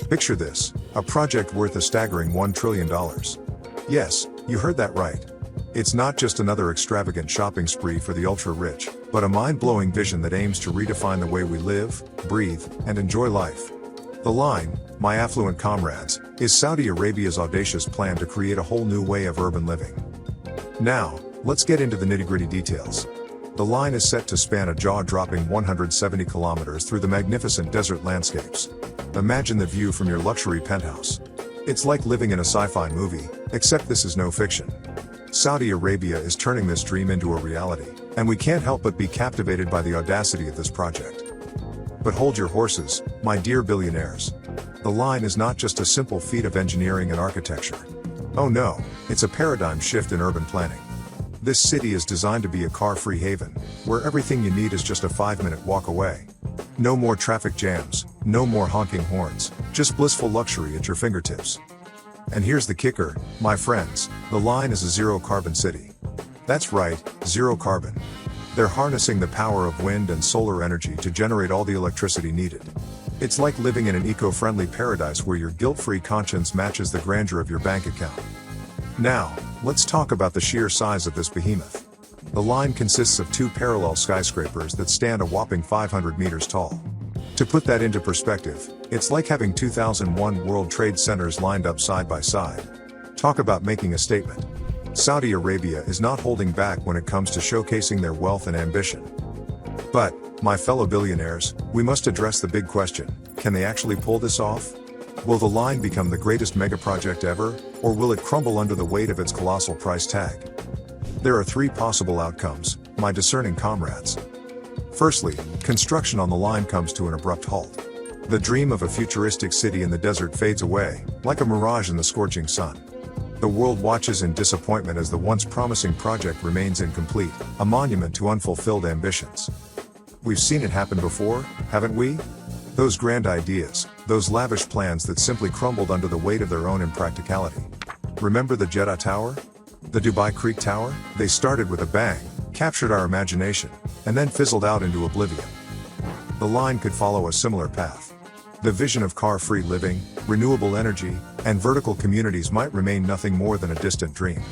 Picture this, a project worth a staggering $1 trillion. Yes, you heard that right. It's not just another extravagant shopping spree for the ultra-rich, but a mind-blowing vision that aims to redefine the way we live, breathe, and enjoy life. The line, my affluent comrades, is Saudi Arabia's audacious plan to create a whole new way of urban living. Now, let's get into the nitty-gritty details. The line is set to span a jaw-dropping 170 kilometers through the magnificent desert landscapes. Imagine the view from your luxury penthouse. It's like living in a sci-fi movie, except this is no fiction. Saudi Arabia is turning this dream into a reality, and we can't help but be captivated by the audacity of this project. But hold your horses, my dear billionaires. The line is not just a simple feat of engineering and architecture. Oh no, it's a paradigm shift in urban planning. This city is designed to be a car-free haven, where everything you need is just a 5-minute walk away. No more traffic jams, no more honking horns, just blissful luxury at your fingertips. And here's the kicker, my friends, the line is a zero-carbon city. That's right, zero carbon. They're harnessing the power of wind and solar energy to generate all the electricity needed. It's like living in an eco-friendly paradise where your guilt-free conscience matches the grandeur of your bank account. Now, let's talk about the sheer size of this behemoth. The line consists of 2 parallel skyscrapers that stand a whopping 500 meters tall. To put that into perspective, it's like having 2001 World Trade Centers lined up side by side. Talk about making a statement. Saudi Arabia is not holding back when it comes to showcasing their wealth and ambition. But, my fellow billionaires, we must address the big question, can they actually pull this off? Will the line become the greatest mega project ever, or will it crumble under the weight of its colossal price tag? There are 3 possible outcomes, my discerning comrades. Firstly, construction on the line comes to an abrupt halt. The dream of a futuristic city in the desert fades away, like a mirage in the scorching sun. The world watches in disappointment as the once promising project remains incomplete, a monument to unfulfilled ambitions. We've seen it happen before, haven't we? Those grand ideas, those lavish plans that simply crumbled under the weight of their own impracticality. Remember the Jeddah Tower? The Dubai Creek Tower? They started with a bang, captured our imagination, and then fizzled out into oblivion. The line could follow a similar path. The vision of car-free living, renewable energy, and vertical communities might remain nothing more than a distant dream.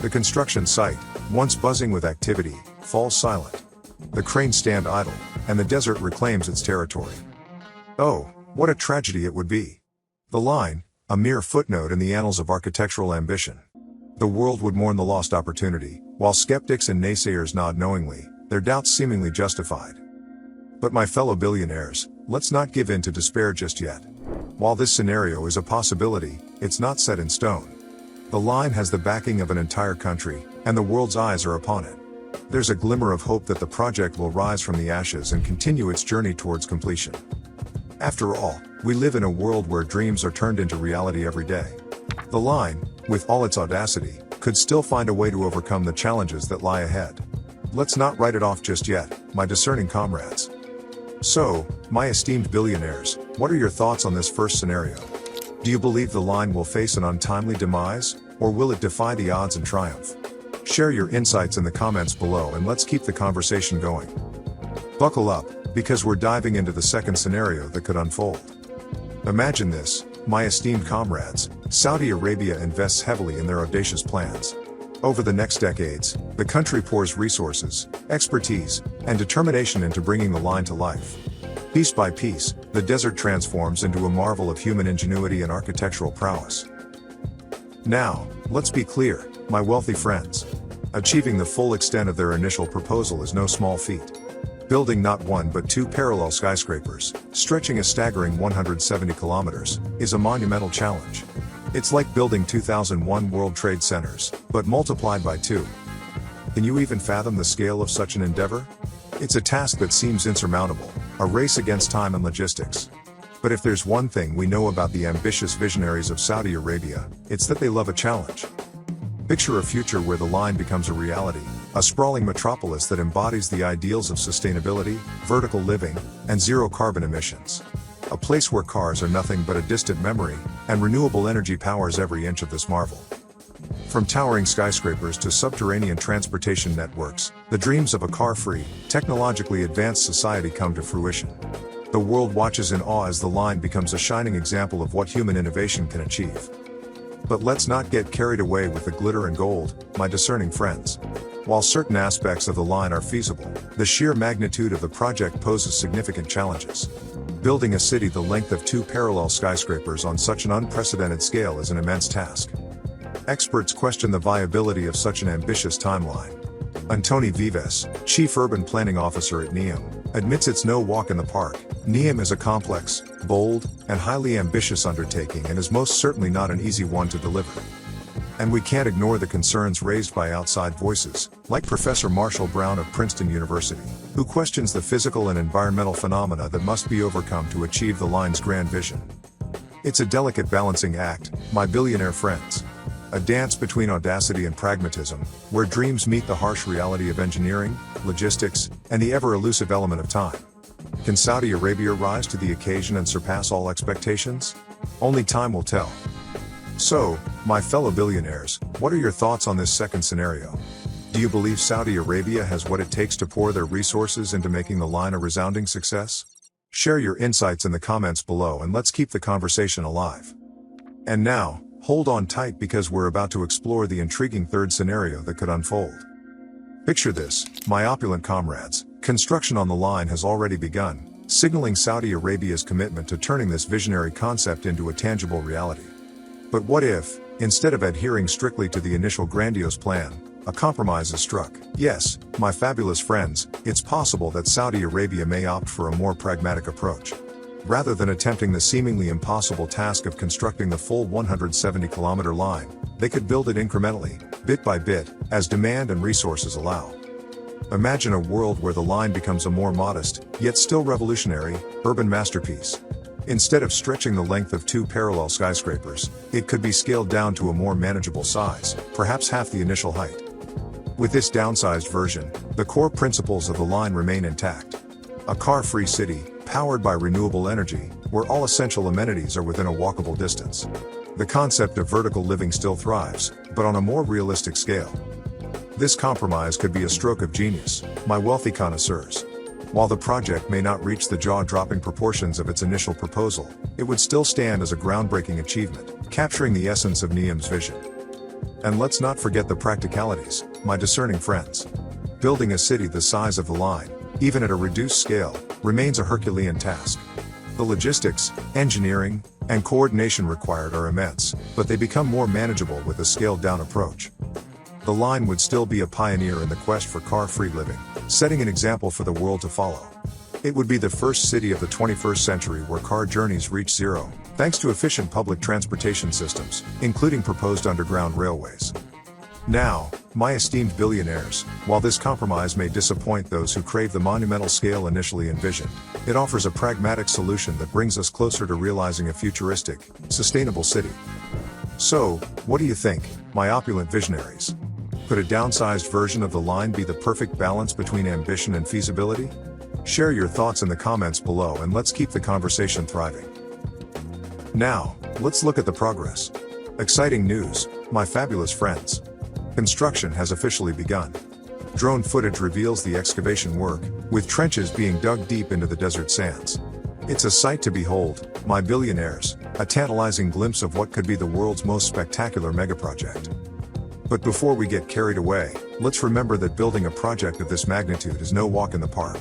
The construction site, once buzzing with activity, falls silent. The cranes stand idle, and the desert reclaims its territory. Oh, what a tragedy it would be. The line, a mere footnote in the annals of architectural ambition. The world would mourn the lost opportunity, while skeptics and naysayers nod knowingly, their doubts seemingly justified. But my fellow billionaires, let's not give in to despair just yet. While this scenario is a possibility, it's not set in stone. The line has the backing of an entire country, and the world's eyes are upon it. There's a glimmer of hope that the project will rise from the ashes and continue its journey towards completion. After all, we live in a world where dreams are turned into reality every day. The line, with all its audacity, could still find a way to overcome the challenges that lie ahead. Let's not write it off just yet, my discerning comrades. So, my esteemed billionaires, what are your thoughts on this first scenario? Do you believe the line will face an untimely demise, or will it defy the odds and triumph? Share your insights in the comments below and let's keep the conversation going. Buckle up, because we're diving into the second scenario that could unfold. Imagine this, my esteemed comrades, Saudi Arabia invests heavily in their audacious plans. Over the next decades, the country pours resources, expertise, and determination into bringing the line to life. Piece by piece, the desert transforms into a marvel of human ingenuity and architectural prowess. Now, let's be clear, my wealthy friends. Achieving the full extent of their initial proposal is no small feat. Building not 1 but 2 parallel skyscrapers, stretching a staggering 170 kilometers, is a monumental challenge. It's like building 2001 World Trade Centers, but multiplied by 2. Can you even fathom the scale of such an endeavor? It's a task that seems insurmountable, a race against time and logistics. But if there's one thing we know about the ambitious visionaries of Saudi Arabia, it's that they love a challenge. Picture a future where the line becomes a reality, a sprawling metropolis that embodies the ideals of sustainability, vertical living, and zero carbon emissions. A place where cars are nothing but a distant memory, and renewable energy powers every inch of this marvel. From towering skyscrapers to subterranean transportation networks, the dreams of a car-free, technologically advanced society come to fruition. The world watches in awe as the line becomes a shining example of what human innovation can achieve. But let's not get carried away with the glitter and gold, my discerning friends. While certain aspects of the line are feasible, the sheer magnitude of the project poses significant challenges. Building a city the length of 2 parallel skyscrapers on such an unprecedented scale is an immense task. Experts question the viability of such an ambitious timeline. Antoni Vives, Chief Urban Planning Officer at NEOM, admits it's no walk in the park. NEOM is a complex, bold, and highly ambitious undertaking and is most certainly not an easy one to deliver. And we can't ignore the concerns raised by outside voices, like Professor Marshall Brown of Princeton University, who questions the physical and environmental phenomena that must be overcome to achieve the line's grand vision. It's a delicate balancing act, my billionaire friends. A dance between audacity and pragmatism, where dreams meet the harsh reality of engineering, logistics, and the ever-elusive element of time. Can Saudi Arabia rise to the occasion and surpass all expectations? Only time will tell. So, my fellow billionaires, what are your thoughts on this second scenario? Do you believe Saudi Arabia has what it takes to pour their resources into making the line a resounding success? Share your insights in the comments below and let's keep the conversation alive. And now, hold on tight because we're about to explore the intriguing third scenario that could unfold. Picture this, my opulent comrades. Construction on the line has already begun, signaling Saudi Arabia's commitment to turning this visionary concept into a tangible reality. But what if, instead of adhering strictly to the initial grandiose plan, a compromise is struck? Yes, my fabulous friends, it's possible that Saudi Arabia may opt for a more pragmatic approach. Rather than attempting the seemingly impossible task of constructing the full 170-kilometer line, they could build it incrementally, bit by bit, as demand and resources allow. Imagine a world where the line becomes a more modest, yet still revolutionary, urban masterpiece. Instead of stretching the length of 2 parallel skyscrapers, it could be scaled down to a more manageable size, perhaps half the initial height. With this downsized version, the core principles of the line remain intact. A car-free city, powered by renewable energy, where all essential amenities are within a walkable distance. The concept of vertical living still thrives, but on a more realistic scale. This compromise could be a stroke of genius, my wealthy connoisseurs. While the project may not reach the jaw-dropping proportions of its initial proposal, it would still stand as a groundbreaking achievement, capturing the essence of NEOM's vision. And let's not forget the practicalities, my discerning friends. Building a city the size of the line, even at a reduced scale, remains a Herculean task. The logistics, engineering, and coordination required are immense, but they become more manageable with a scaled-down approach. The line would still be a pioneer in the quest for car-free living, setting an example for the world to follow. It would be the first city of the 21st century where car journeys reach zero, thanks to efficient public transportation systems, including proposed underground railways. Now, my esteemed billionaires, while this compromise may disappoint those who crave the monumental scale initially envisioned, it offers a pragmatic solution that brings us closer to realizing a futuristic, sustainable city. So, what do you think, my opulent visionaries? Could a downsized version of the line be the perfect balance between ambition and feasibility? Share your thoughts in the comments below and let's keep the conversation thriving. Now, let's look at the progress. Exciting news, my fabulous friends. Construction has officially begun. Drone footage reveals the excavation work, with trenches being dug deep into the desert sands. It's a sight to behold, my billionaires, a tantalizing glimpse of what could be the world's most spectacular megaproject. But before we get carried away, let's remember that building a project of this magnitude is no walk in the park.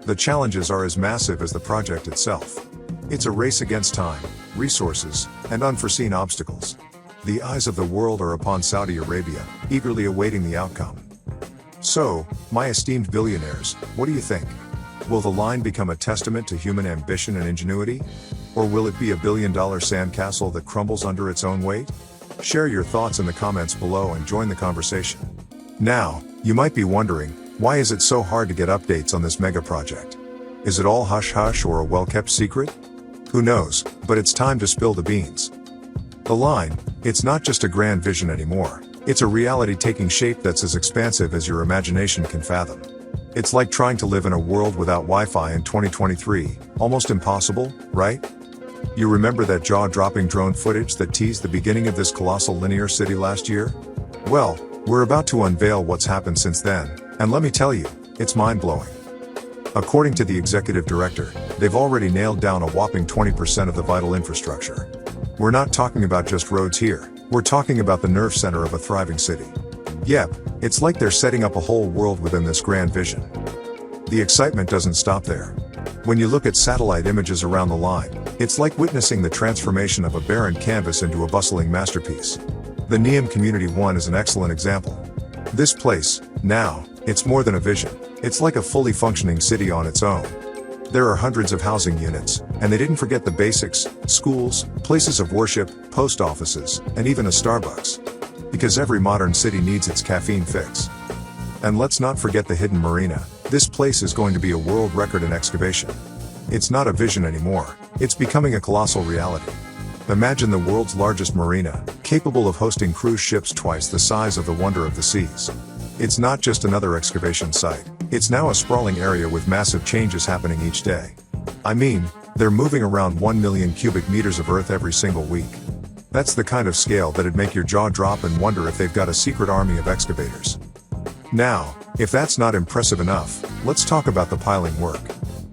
The challenges are as massive as the project itself. It's a race against time, resources, and unforeseen obstacles. The eyes of the world are upon Saudi Arabia, eagerly awaiting the outcome. So, my esteemed billionaires, what do you think? Will the line become a testament to human ambition and ingenuity? Or will it be a billion-dollar sandcastle that crumbles under its own weight? Share your thoughts in the comments below and join the conversation. Now, you might be wondering, why is it so hard to get updates on this mega project? Is it all hush-hush or a well-kept secret? Who knows, but it's time to spill the beans. The line, it's not just a grand vision anymore. It's a reality taking shape that's as expansive as your imagination can fathom. It's like trying to live in a world without Wi-Fi in 2023, almost impossible, right? You remember that jaw-dropping drone footage that teased the beginning of this colossal linear city last year? Well, we're about to unveil what's happened since then, and let me tell you, it's mind-blowing. According to the executive director, they've already nailed down a whopping 20% of the vital infrastructure. We're not talking about just roads here, we're talking about the nerve center of a thriving city. Yep, it's like they're setting up a whole world within this grand vision. The excitement doesn't stop there. When you look at satellite images around the line, it's like witnessing the transformation of a barren canvas into a bustling masterpiece. The Neom Community 1 is an excellent example. This place, now, it's more than a vision. It's like a fully functioning city on its own. There are hundreds of housing units, and they didn't forget the basics: schools, places of worship, post offices, and even a Starbucks. Because every modern city needs its caffeine fix. And let's not forget the hidden marina. This place is going to be a world record in excavation. It's not a vision anymore, it's becoming a colossal reality. Imagine the world's largest marina, capable of hosting cruise ships twice the size of the Wonder of the Seas. It's not just another excavation site, it's now a sprawling area with massive changes happening each day. I mean, they're moving around 1 million cubic meters of earth every single week. That's the kind of scale that'd make your jaw drop and wonder if they've got a secret army of excavators. Now, if that's not impressive enough, let's talk about the piling work.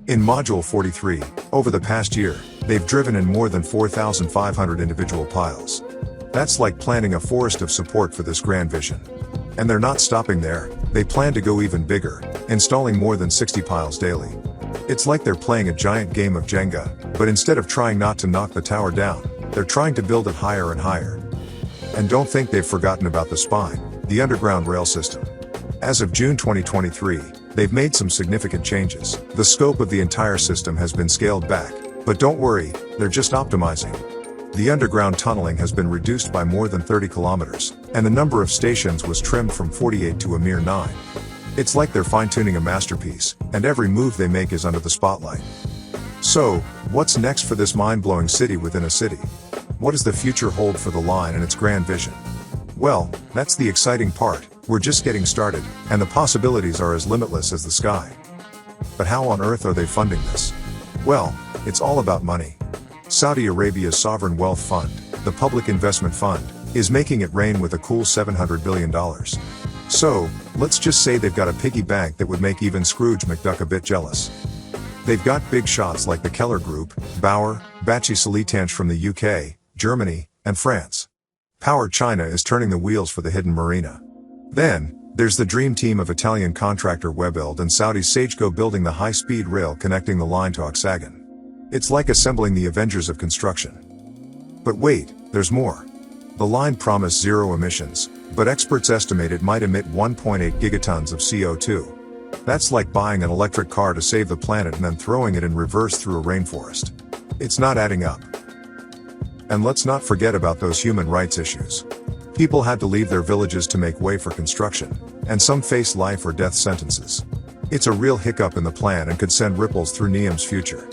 In Module 43, over the past year, they've driven in more than 4,500 individual piles. That's like planting a forest of support for this grand vision. And they're not stopping there, they plan to go even bigger, installing more than 60 piles daily. It's like they're playing a giant game of Jenga, but instead of trying not to knock the tower down, they're trying to build it higher and higher. And don't think they've forgotten about the spine, the underground rail system. As of June 2023, they've made some significant changes. The scope of the entire system has been scaled back, but don't worry, they're just optimizing. The underground tunneling has been reduced by more than 30 kilometers, and the number of stations was trimmed from 48 to a mere 9. It's like they're fine-tuning a masterpiece, and every move they make is under the spotlight. So, what's next for this mind-blowing city within a city? What does the future hold for the line and its grand vision? Well, that's the exciting part. We're just getting started, and the possibilities are as limitless as the sky. But how on earth are they funding this? Well, it's all about money. Saudi Arabia's sovereign wealth fund, the Public Investment Fund, is making it rain with a cool $700 billion. So, let's just say they've got a piggy bank that would make even Scrooge McDuck a bit jealous. They've got big shots like the Keller Group, Bauer, Bachy Solitanche from the UK, Germany, and France. Power China is turning the wheels for the hidden marina. Then, there's the dream team of Italian contractor Webuild and Saudi's Sageco building the high-speed rail connecting the line to Oxagon. It's like assembling the Avengers of construction. But wait, there's more. The line promised zero emissions, but experts estimate it might emit 1.8 gigatons of CO2. That's like buying an electric car to save the planet and then throwing it in reverse through a rainforest. It's not adding up. And let's not forget about those human rights issues. People had to leave their villages to make way for construction, and some face life or death sentences. It's a real hiccup in the plan and could send ripples through Neom's future.